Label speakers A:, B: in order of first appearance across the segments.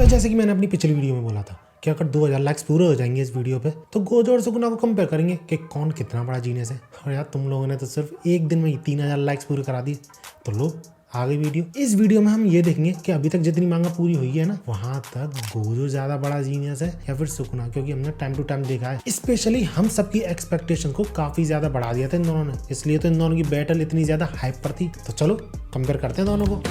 A: तो जैसे कि मैंने अपनी पिछली वीडियो में बोला था कि अगर 2000 लाइक्स पूरे हो जाएंगे इस वीडियो पे तो गोजो और सुकुना को कंपेयर करेंगे कि कौन कितना बड़ा जीनियस है। और यार तुम लोगों ने तो सिर्फ एक दिन में ही 3000 लाइक्स पूरे करा दिए। तो लो आ गई वीडियो। इस वीडियो में हम ये देखेंगे कि अभी तक जितनी मांगा पूरी हुई है ना, वहां तक गोजो ज्यादा बड़ा जीनियस है या फिर सुकुना, क्योंकि हमने टाइम टू टाइम देखा है। स्पेशली हम सबकी एक्सपेक्टेशन को काफी ज्यादा बढ़ा दिया था इन दोनों ने, इसलिए तो इन दोनों की बैटल इतनी ज्यादा हाइप पर थी। तो चलो कंपेयर करते हैं दोनों को।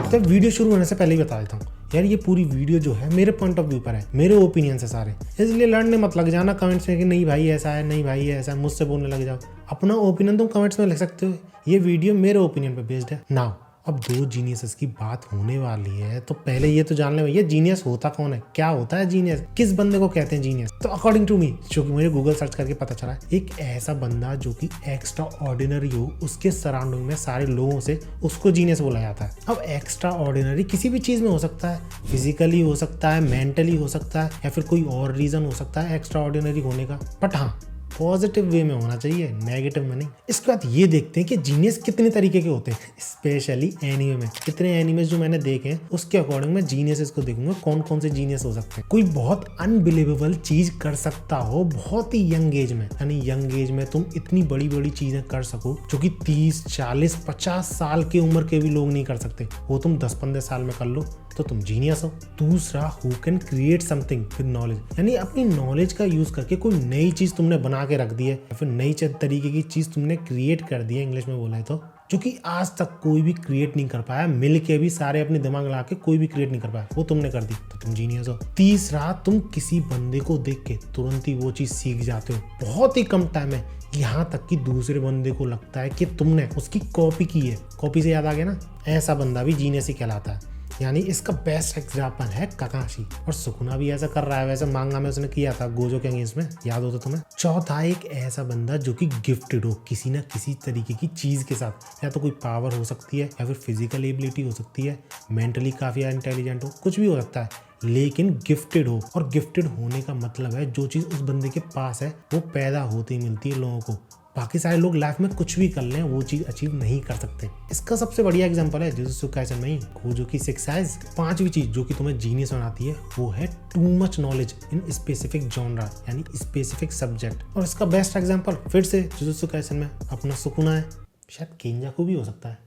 A: तो वीडियो शुरू होने से पहले ही बता देता हूँ यार, ये पूरी वीडियो जो है मेरे पॉइंट ऑफ व्यू पर है, मेरे ओपिनियन से सारे, इसलिए लड़ने मत लग जाना कमेंट्स में कि नहीं भाई ऐसा है, नहीं भाई ऐसा है, मुझसे बोलने लग जाओ। अपना ओपिनियन तुम कमेंट्स में लिख सकते हो। ये वीडियो मेरे ओपिनियन पे बेस्ड है। नाउ अब दो जीनियस की बात होने वाली है, तो पहले ये तो जान ले भैया जीनियस होता कौन है, क्या होता है जीनियस, किस बंदे को कहते हैं जीनियस। तो अकॉर्डिंग टू मी, जो कि मुझे गूगल सर्च करके पता चला, एक ऐसा बंदा जो कि एक्स्ट्रा ऑर्डिनरी हो, उसके सराउंडिंग में सारे लोगों से उसको जीनियस बोला जाता है। अब एक्स्ट्रा ऑर्डिनरी किसी भी चीज में हो सकता है, फिजिकली हो सकता है, मेंटली हो सकता है, या फिर कोई और रीजन हो सकता है एक्स्ट्रा ऑर्डिनरी होने का। बट हाँ, पॉजिटिव वे में होना चाहिए, नेगेटिव में नहीं। इसके बाद ये देखते हैं कि जीनियस कितने तरीके के होते हैं, स्पेशली एनीमे में। कितने एनीमेस जो मैंने देखे हैं उसके अकॉर्डिंग मैं जीनियस को देखूंगा कौन कौन से जीनियस हो सकते हैं। कोई बहुत अनबिलीवेबल चीज कर सकता हो बहुत ही यंग एज में, यानी यंग एज में तुम इतनी बड़ी बड़ी चीजें कर सको जो कि 30, 40, 50 साल की उम्र के भी लोग नहीं कर सकते, वो तुम 10-15 साल में कर लो तो तुम जीनियस हो। दूसरा, who can create something with knowledge, यानी अपनी नॉलेज का यूज करके कोई नई चीज तुमने बना के रख दी है या फिर नई तरीके की चीज तुमने क्रिएट कर दी है, इंग्लिश में बोला है तो, जो कि आज तक कोई भी क्रिएट नहीं कर पाया, मिल के भी सारे अपने दिमाग लगा के कोई भी क्रिएट नहीं कर पाया, वो तुमने कर दी तो तुम जीनियस हो। तीसरा, तुम किसी बंदे को देख के तुरंत ही वो चीज सीख जाते हो बहुत ही कम टाइम में, यहाँ तक कि दूसरे बंदे को लगता है कि तुमने उसकी कॉपी की है। कॉपी से याद आ गया ना, ऐसा बंदा भी जीनियस ही कहलाता है। यानी इसका बेस्ट एग्जाम्पल है काकाशी, और सुकुना भी ऐसा कर रहा है, वैसे मांगा में उसने किया था गोजो के अगेंस्ट में, याद हो तो तुम्हें। चौथा, एक ऐसा बंदा जो कि गिफ्टेड हो किसी ना किसी तरीके की चीज के साथ, या तो कोई पावर हो सकती है या फिर फिजिकल एबिलिटी हो सकती है, मेंटली काफी इंटेलिजेंट हो, कुछ भी हो सकता है, लेकिन गिफ्टेड हो। और गिफ्टेड होने का मतलब है जो चीज उस बंदे के पास है वो पैदा होते ही मिलती है लोगों को। बाकी सारे लोग लाइफ में कुछ भी कर लें वो चीज अचीव नहीं कर सकते। इसका सबसे बढ़िया एग्जांपल है जुजुत्सु काइसेन में ही गोजो की 6 आइज। पांचवी चीज जो कि तुम्हें जीनियस बनाती है वो है too much knowledge in specific genre, यानी स्पेसिफिक सब्जेक्ट। और इसका बेस्ट एग्जांपल फिर से जुजुत्सु काइसेन में अपना सुकुना है, शायद केंजाकू भी हो सकता है,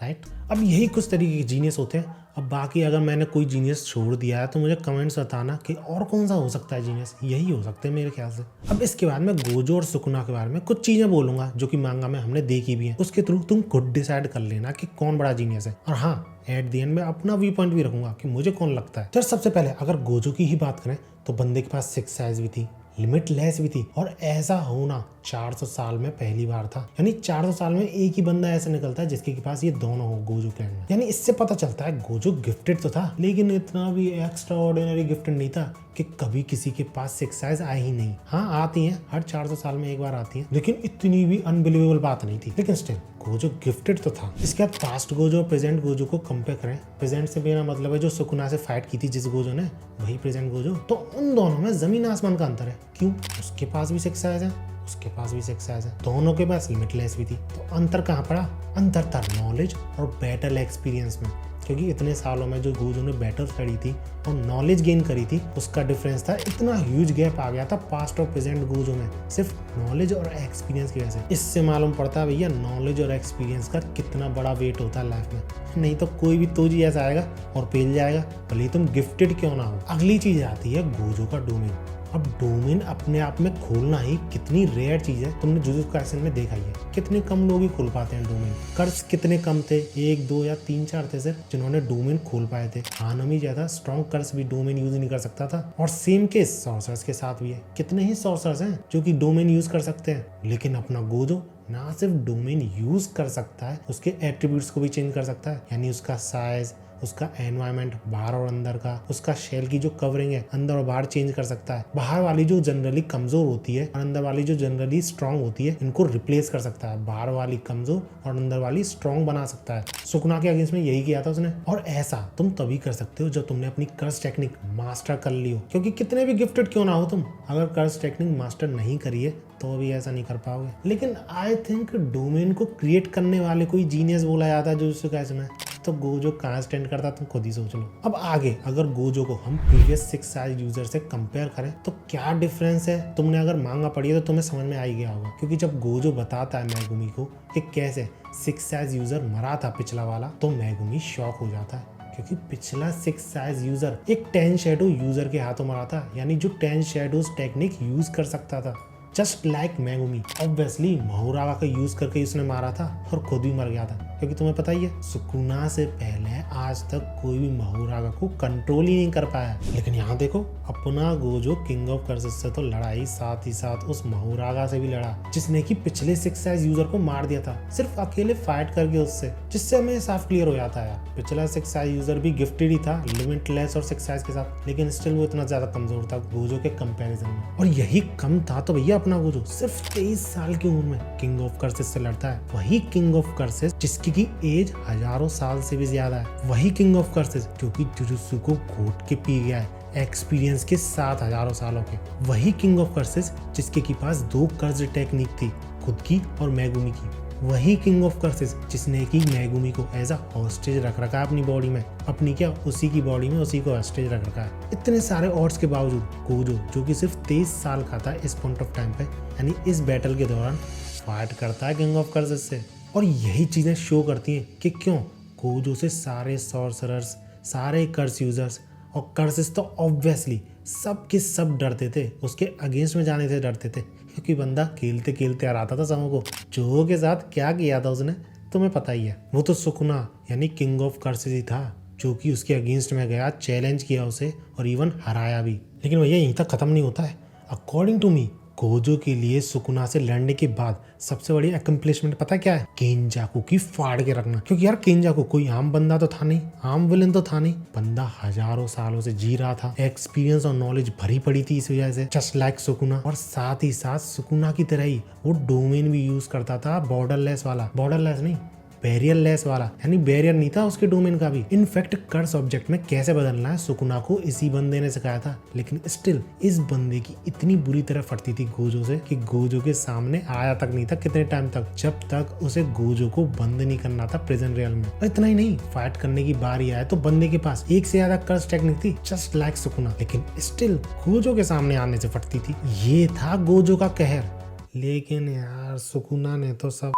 A: राइट। अब यही कुछ तरीके के जीनियस होते हैं। अब बाकी अगर मैंने कोई जीनियस छोड़ दिया है तो मुझे कमेंट्स बताना कि और कौन सा हो सकता है जीनियस, यही हो सकते हैं मेरे ख्याल से। अब इसके बाद मैं गोजो और सुकुना के बारे में कुछ चीजें बोलूंगा जो कि मांगा में हमने देखी भी है, उसके थ्रू तुम खुद डिसाइड कर लेना कि कौन बड़ा जीनियस है। और हाँ, एट द एंड में अपना व्यू पॉइंट भी रखूंगा कि मुझे कौन लगता है। तो सबसे पहले अगर गोजो की ही बात करें तो बंदे के पास 6 आइज भी थी, लिमिटलेस भी थी, और ऐसा होना 400 साल में पहली बार था। यानी 400 साल में एक ही बंदा ऐसा निकलता है जिसके पास ये दोनों हो गोजो क्लैन में। यानी इससे पता चलता है गोजो गिफ्टेड तो था, लेकिन इतना भी एक्स्ट्रा ऑर्डिनरी गिफ्टेड नहीं था कि कभी किसी के पास 6 आइज आए ही नहीं। हाँ आती हैं, हर 400 साल में एक बार आती हैं, लेकिन इतनी भी अनबिलीवेबल बात नहीं थी। लेकिन स्टिल गोजो गिफ्टेड तो था। इसके बाद पास्ट गोजो और प्रेजेंट गोजो को कंपेयर करें, प्रेजेंट से मेरा मतलब है जो सुकुना से फाइट की थी जिस गोजो ने, वही प्रेजेंट गोजो, तो उन दोनों में जमीन आसमान का अंतर है। क्यों? उसके पास भी 6 आइज है, उसके पास भी 6 आइज है, दोनों के पास लिमिटलेस भी थी। तो अंतर कहाँ पड़ा? अंतर था नॉलेज और बैटल एक्सपीरियंस में, क्योंकि इतने सालों में जो गोजो ने बैटल लड़ी थी और नॉलेज गेन करी थी उसका डिफरेंस था, इतना ह्यूज गैप आ गया था पास्ट और प्रेजेंट गोजो में, सिर्फ नॉलेज और एक्सपीरियंस की वजह से। इससे मालूम पड़ता है भैया नॉलेज और एक्सपीरियंस का कितना बड़ा वेट होता है लाइफ में। नहीं तो कोई भी तो जी ऐसा आएगा और पेल जाएगा, भले तुम गिफ्टेड क्यों ना हो। अगली चीज आती है गोजो का डोमेन। अब डोमेन अपने आप में खोलना ही कितनी रेयर चीज है, तुमने जुजुत्सु काइसेन में देखा ही है, कितने कम लोग ही खोल पाते हैं डोमेन। कर्स कितने कम थे, 1, 2 या 3, 4 थे सिर्फ जिन्होंने डोमेन खोल पाए थे। हानमी ज्यादा स्ट्रॉन्ग कर्स भी डोमेन यूज नहीं कर सकता था। और सेम केस सॉर्सरर्स के साथ भी है, कितने ही सॉर्सरर्स हैं जो कि डोमेन यूज कर सकते हैं, लेकिन अपना गोजो ना सिर्फ डोमेन यूज कर सकता है, उसके एट्रीब्यूट्स को भी चेंज कर सकता है, यानी उसका साइज, उसका एनवायरनमेंट बाहर और अंदर का, उसका शेल की जो कवरिंग है अंदर और बाहर चेंज कर सकता है। बाहर वाली जो जनरली कमजोर होती है और अंदर वाली जो जनरली स्ट्रांग होती है, इनको रिप्लेस कर सकता है। बाहर वाली कमजोर और अंदर वाली स्ट्रांग बना सकता है। सुकुना के अगेंस्ट में यही किया था उसने। और ऐसा तुम तभी कर सकते हो जब तुमने अपनी कर्स टेक्निक मास्टर कर ली हो, क्योंकि कितने भी गिफ्टेड क्यों ना हो तुम, अगर कर्स टेक्निक मास्टर नहीं करिए तो भी ऐसा नहीं कर पाओगे। लेकिन आई थिंक डोमेन को क्रिएट करने वाले कोई जीनियस बोला जाता है जुजुत्सु काइसेन में, तो गोजो कहाँ स्टैंड करता तुम खुद ही सोच लो। अब आगे अगर गोजो को हम प्रीवियस 6 साइज यूजर से कंपेयर करें तो क्या डिफरेंस है, तुमने अगर मांगा पढ़ी है तो तुम्हें समझ में आ ही गया होगा। क्योंकि जब गोजो बताता है मेगुमी को कि कैसे 6 साइज यूजर मरा था पिछला वाला, तो मेगुमी शॉक हो जाता है। क्योंकि पिछला 6 साइज यूजर एक 10 शैडो यूजर के हाथों मरा था, यानी जो 10 शैडोज टेक्निक यूज कर सकता था। जस्ट लाइक मेगुमी, ऑब्वियसली मोहुरागा का यूज करके उसने मारा था और खुद भी मर गया था। क्योंकि तुम्हें पता ही है सुकुना से पहले आज तक कोई भी मोहुरागा को कंट्रोल ही नहीं कर पाया। लेकिन यहाँ देखो अपना गोजो किंग ऑफ कर्सेस से तो लड़ा ही, साथ ही साथ उस मोहुरागा से भी लड़ा जिसने कि पिछले 6 साइज यूजर को मार दिया था, सिर्फ अकेले फाइट करके उससे। जिससे हमें साफ क्लियर हो जाता है पिछला 6 साइज यूजर भी गिफ्टेड ही था लिमिटलेस और 6 साइज के साथ, लेकिन स्टिल वो इतना ज्यादा कमजोर था गोजो के कंपैरिजन में। और यही कम था तो भैया अपना गोजो सिर्फ 23 साल की उम्र में किंग ऑफ कर्सेस से लड़ता है। वही किंग ऑफ कर्सेस जिसकी की एज हजारों साल से भी ज्यादा है। वही किंग ऑफ कर्सेस क्योंकि जुजुत्सु को घोट के पी गया है एक्सपीरियंस के साथ हजारों सालों के। वही किंग ऑफ कर्सेस जिसके की पास 2 कर्ज टेक्निक थी, खुद की और मेगुमी की। वही किंग ऑफ कर्सेस जिसने की मेगुमी को एज अ हॉस्टेज रख रखा है अपनी बॉडी में, अपनी क्या उसी की बॉडी में उसी को हॉस्टेज रख रखा है। इतने सारे ऑड्स के बावजूद गोजो जो कि सिर्फ 23 साल का था इस पॉइंट ऑफ टाइम पे, यानी इस बैटल के दौरान फाइट करता है किंग ऑफ कर्सेस से। और यही चीजें शो करती हैं कि क्यों गोजो से सारे सॉर्सरर्स, सारे कर्स यूजर्स और कर्सेस तो ऑब्वियसली सब के सब डरते थे, उसके अगेंस्ट में जाने से डरते थे। क्योंकि बंदा खेलते खेलते हराता था समूह को। जो के साथ क्या किया था उसने तुम्हें पता ही है। वो तो सुकुना यानी किंग ऑफ कर्सेस ही था जो कि उसके अगेंस्ट में गया, चैलेंज किया उसे और इवन हराया भी। लेकिन भैया यहीं तक खत्म नहीं होता है। अकॉर्डिंग टू मी गोजो के लिए सुकुना से लड़ने के बाद सबसे बड़ी अकम्प्लिशमेंट पता क्या है? केंजाकू की फाड़ के रखना। क्योंकि यार केंजाकू कोई आम बंदा तो था नहीं, आम विलन तो था नहीं, बंदा हजारों सालों से जी रहा था, एक्सपीरियंस और नॉलेज भरी पड़ी थी इस वजह से, जस्ट लाइक सुकुना। और साथ ही साथ सुकुना की तरह ही वो डोमेन भी यूज करता था, बॉर्डरलेस वाला, बॉर्डरलेस नहीं बैरियर लेस वाला, यानी बैरियर नहीं था उसके डोमेन का भी। इनफैक्ट कर्स ऑब्जेक्ट में कैसे बदलना है सुकुना को इसी बंदे ने सिखाया था। लेकिन स्टिल इस बंदे की इतनी बुरी तरह फटती थी गोजो से कि गोजो के सामने आया तक नहीं था कितने टाइम तक, जब तक उसे गोजो को बंद नहीं करना था प्रिजन रियल में। और इतना ही नहीं, फाइट करने की बारी आए तो बंदे के पास एक से ज्यादा कर्स टेक्निक थी जस्ट लाइक सुकुना, लेकिन स्टिल गोजो के सामने आने से फटती थी। ये था गोजो का कहर। लेकिन यार सुकुना ने तो सब।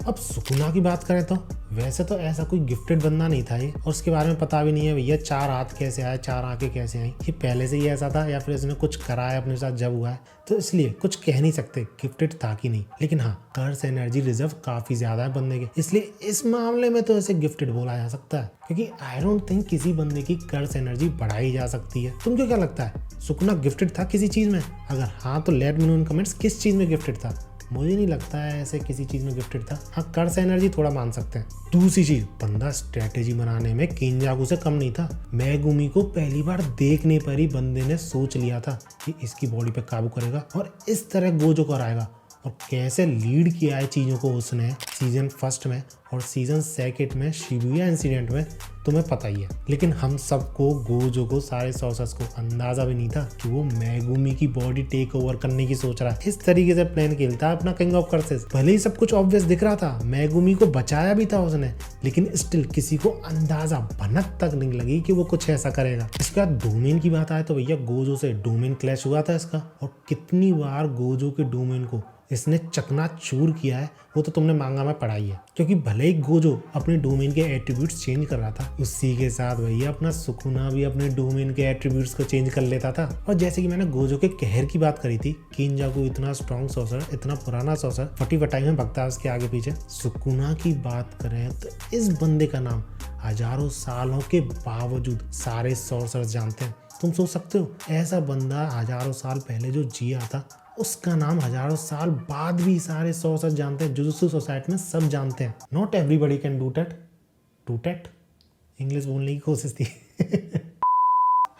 A: अब सुकुना की बात करें तो वैसे तो ऐसा कोई गिफ्टेड बंदा नहीं था ये, और उसके बारे में पता भी नहीं है भैया 4 हाथ कैसे आए, 4 आंखें कैसे आई। ये पहले से ही ऐसा था या फिर इसने कुछ करा है अपने साथ जब हुआ है, तो इसलिए कुछ कह नहीं सकते गिफ्टेड था कि नहीं। लेकिन हाँ, कर्स एनर्जी रिजर्व काफी ज्यादा है बंदे के, इसलिए इस मामले में तो इसे गिफ्टेड बोला जा सकता है। क्योंकि आई डोंट थिंक किसी बंदे की कर्स एनर्जी बढ़ाई जा सकती है। तुमको क्या लगता है सुकुना गिफ्टेड था किसी चीज में? अगर हाँ तो लेट मी नो इन कमेंट्स किस चीज में गिफ्टेड था। मुझे नहीं लगता है ऐसे किसी चीज में गिफ्टेड था। हाँ, कर्स एनर्जी थोड़ा मान सकते हैं। दूसरी चीज, बंदा स्ट्रेटेजी बनाने में केंजाकू से कम नहीं था। मेगुमी को पहली बार देखने पर ही बंदे ने सोच लिया था कि इसकी बॉडी पे काबू करेगा और इस तरह गोजो को हराएगा। और कैसे लीड किया है चीजों को उसने सीजन 1 में और सीजन 2 में शिबुया इंसिडेंट में तुम्हें पता ही है। लेकिन हम सबको, गोजो को, सारे सॉर्सर्स को अंदाजा भी नहीं था कि वो मेगुमी की बॉडी टेक ओवर करने की सोच रहा है। इस तरीके से प्लान खेलता है अपना किंग ऑफ कर्सेस। भले ही सब कुछ ऑब्वियस दिख रहा था, मेगुमी को बचाया भी था उसने, लेकिन स्टिल किसी को अंदाजा भनक तक नहीं लगी कि वो कुछ ऐसा करेगा। इसके बाद डोमेन की बात आए तो भैया गोजो से डोमेन क्लैश हुआ था इसका, और कितनी बार गोजो के डोमेन को इसने चकनाचूर किया है वो तो तुमने मांगा में पढ़ाई है। क्योंकि भले ही गोजो अपने डोमेन के एट्रीब्यूट्स चेंज कर रहा था, उसी के साथ भैया अपना सुकुना भी अपने डोमेन के एट्रीब्यूट्स को चेंज कर लेता था। और जैसे कि मैंने गोजो के कहर की बात करी थी, केंजाकू इतना स्ट्रॉन्ग सॉर्सर, इतना पुराना सॉर्सर, फटी फटाई में भगता है उसके आगे पीछे। सुकुना की बात करें तो इस बंदे का नाम हजारों सालों के बावजूद सारे सॉर्सर्स जानते हैं। तुम सोच सकते हो ऐसा बंदा हजारों साल पहले जो जिया था, उसका नाम हजारों साल बाद भी सारे सॉर्सर्स जानते हैं, जुजुत्सु सोसाइटी में सब जानते हैं। Not everybody can do that. English बोलने की कोशिश थी।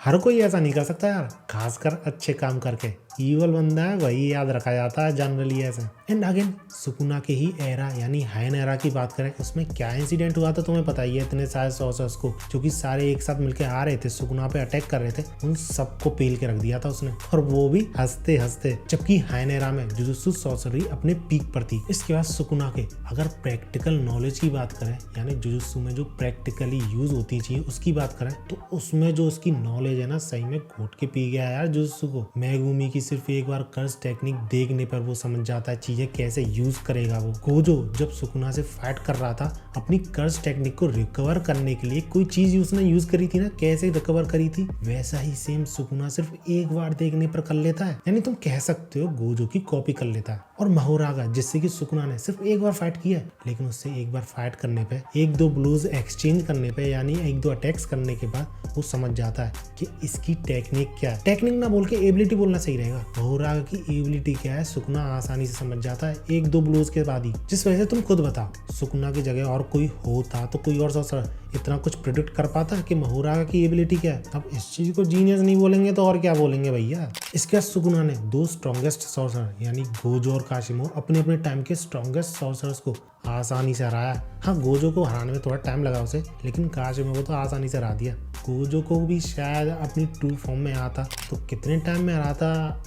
A: हर कोई ऐसा नहीं कर सकता यार, खासकर अच्छे काम करके। ईवल बंदा है वही याद रखा जाता है जनरली ऐसे। एंड अगेन सुकुना के ही एरा यानी हायन एरा की बात करें, उसमें क्या इंसिडेंट हुआ था तुम्हें पता ही है। इतने सारे सॉर्सर्स को जो कि सारे एक साथ मिलकर आ रहे थे, सुकुना पे अटैक कर रहे थे, उन सबको पेल के रख दिया था उसने, और वो भी हंसते हंसते। जबकि हायन एरा में जुजुत्सु सॉर्सरी अपने पीक पर थी। इसके बाद सुकुना के अगर प्रैक्टिकल नॉलेज की बात करें, यानी जुजुत्सु में जो प्रैक्टिकली यूज होती चाहिए उसकी बात करें, तो उसमें जो उसकी नॉलेज है ना, सही में घोट के पी गया यार जुजुत्सु को। मेगुमी की सिर्फ एक बार कर्स टेक्निक देखने पर वो समझ जाता है चीजें कैसे यूज करेगा वो। गोजो जब सुकुना से फाइट कर रहा था, अपनी कर्स टेक्निक को रिकवर करने के लिए कोई चीज उसने यूज करी थी ना, कैसे रिकवर करी थी, वैसा ही सेम सुकुना सिर्फ एक बार देखने पर कर लेता है। यानी तुम कह सकते हो गोजो की कॉपी कर लेता है। और महोरागा जिससे कि सुकुना ने सिर्फ एक बार फाइट किया है, लेकिन उससे एक बार फाइट करने पे, एक दो ब्लोज एक्सचेंज करने पे, यानी एक दो अटैक्स करने के बाद वो समझ जाता है कि इसकी टेक्निक क्या है। टेक्निक ना बोल के एबिलिटी बोलना सही रहेगा। महोरागा की एबिलिटी क्या है सुकुना आसानी से समझ जाता है एक दो ब्लोज के बाद ही। जिस वजह से तुम खुद बताओ, सुकुना की जगह और कोई होता तो कोई और सॉर्सर इतना कुछ प्रिडिक्ट कर पाता कि महोरागा की एबिलिटी क्या है। अब इस चीज को जीनियस नहीं बोलेंगे तो और क्या बोलेंगे भैया। इसके बाद सुकुना ने दो स्ट्रॉन्गेस्ट सॉर्सर यानी गोजो और काशिमो अपने अपने टाइम के स्ट्रॉन्गेस्ट सॉर्सर्स को आसानी से हराया। हाँ, गोजो को हराने में थोड़ा टाइम लगा उसे, लेकिन काशिमो को तो आसानी से हरा दिया। गोजो को भी शायद अपनी ट्रू फॉर्म में आता तो कितने टाइम में हराता,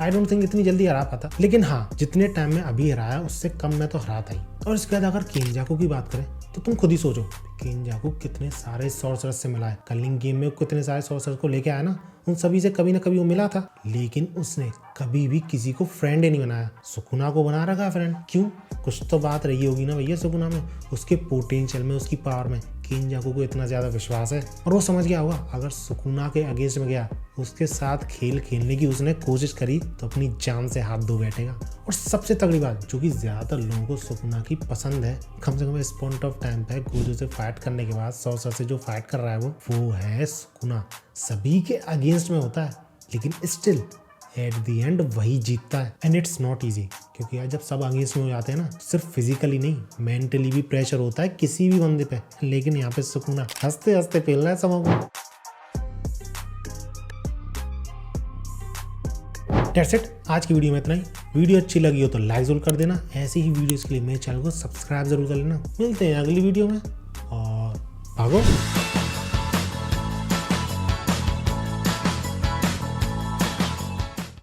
A: आई डोंट थिंक इतनी जल्दी हरा पाता, लेकिन हाँ जितने टाइम में अभी हराया उससे कम में तो हराता ही। और इसके बाद अगर केंजाकू की बात करें तो तुम खुद ही सोचो, केंजाकू कितने सारे सॉर्सरर्स से मिला है। कलिंग गेम में कितने सारे सॉर्सरर्स को लेके आया ना, उन सभी से कभी ना कभी वो मिला था, लेकिन उसने कभी भी किसी को फ्रेंड ही नहीं बनाया। सुकुना को बना रखा फ्रेंड, क्यों? कुछ तो बात रही होगी ना भैया सुकुना में, उसके पोटेंशियल में, उसकी पावर में केंजाकू को इतना ज्यादा विश्वास है। और वो समझ गया होगा अगर सुकुना के अगेंस्ट में गया, उसके साथ खेल खेलने की उसने कोशिश करी तो अपनी जान से हाथ धो बैठेगा। और सबसे तगड़ी बात जो कि ज्यादातर लोगों को सुकुना की पसंद है, कम से कम इस पॉइंट ऑफ टाइम पे गोजो से फाइट करने के बाद सॉर्सर से जो फाइट कर रहा है वो है सुकुना। सभी के अगेंस्ट में होता है, लेकिन स्टिल एट द एंड वही जीतता है। एंड इट्स नॉट इजी, क्योंकि यार जब सब अगेंस्ट में हो जाते हैं ना, सिर्फ फिजिकली नहीं मेंटली भी प्रेशर होता है किसी भी बंदे पे। लेकिन यहाँ पे सुकुना हंसते हंसते पेलना है सबों को। That's it, आज की वीडियो में इतना ही। वीडियो अच्छी लगी हो तो लाइक जरूर कर देना। ऐसी ही वीडियोस के लिए मेरे चैनल को सब्सक्राइब जरूर कर लेना। मिलते हैं अगली वीडियो में, और भागो।